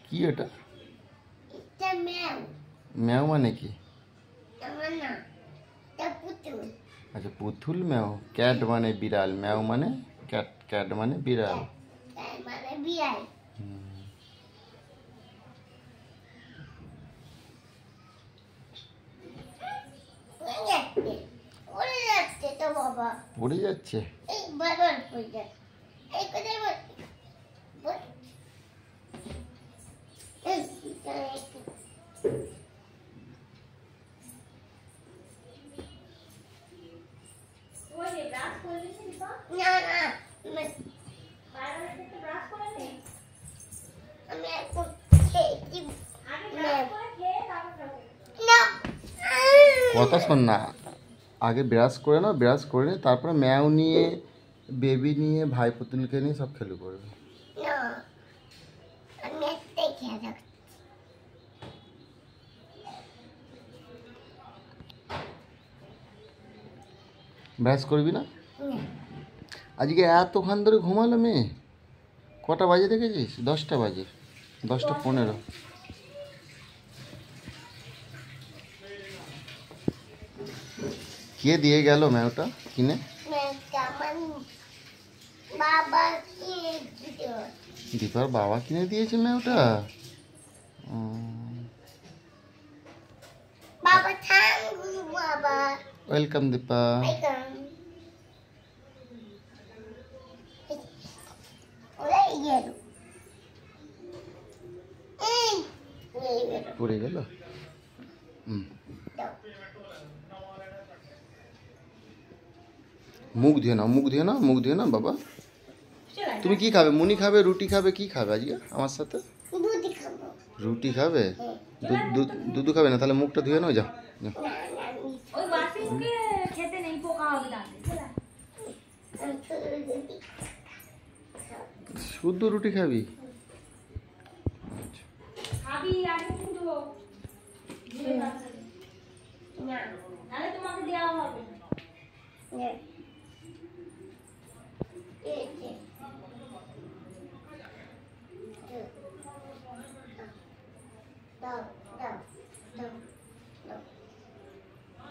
কি এটা? এটা ম্যাও। ম্যাও মানে কি? আমার না, এটা পুতুল। আচ্ছা, পুতুল ম্যাও। ক্যাট মানে বিড়াল, ম্যাও মানে ক্যাট, ক্যাট মানে বিড়াল। তার মানে বিড়াল। উড়ে যাচ্ছে, উড়ে যাচ্ছে তো বাবা। পড়ে যাচ্ছে। এই বারবার পড়ে যাচ্ছে। এই কোথায় বল? বল। এই কোথায়? না না, আমি এখন খেয়েছি। না। কথা শোন না, আগে ব্রাশ করে নাও, ব্রাশ করে নিয়ে তারপরে ম্যাও নিয়ে, বেবি নিয়ে, ভাই পুতুলকে নিয়ে সব খেলু করবে। না, আমি একটাই খেয়ে রাখছি। ব্রাশ করবি না? না, আজকে এতক্ষণ ধরে ঘুমালো মেয়ে। কটা বাজে দেখেছিস? 10টা বাজে, 10টা 15। কে দিয়ে গেল ম্যাওটা কিনে? আমার বাবা খেয়ে দিত। দীপার বাবা কিনে দিয়েছে ম্যাওটা। বাবা থাঙ্গু বাবা। ওয়েলকাম দীপা। আইকাম। ওরা গেল। এই গেল। পড়ে গেল। দাও। মুখ ধুয়ে নাও, মুখ ধুয়ে নাও, মুখ ধুয়ে নাও বাবা। তুমি কি খাবে? মুনি খাবে, রুটি খাবে, কি খাবে আজকে আমার সাথে? দুধ খাবো। রুটি খাবে? হ্যাঁ। দুধ খাবে না? তাহলে মুখটা ধুয়ে নাও, যাও যাও। না, না, ওই বাসি মুখে খেতে নেই, পোকা হবে দাঁতে। আমি শুধু দুধই শুদ্ধ রুটি খাবি? খাবি আগে কিন্তু না। নাহলে তোমাকে দেওয়া হবে না। নে। এই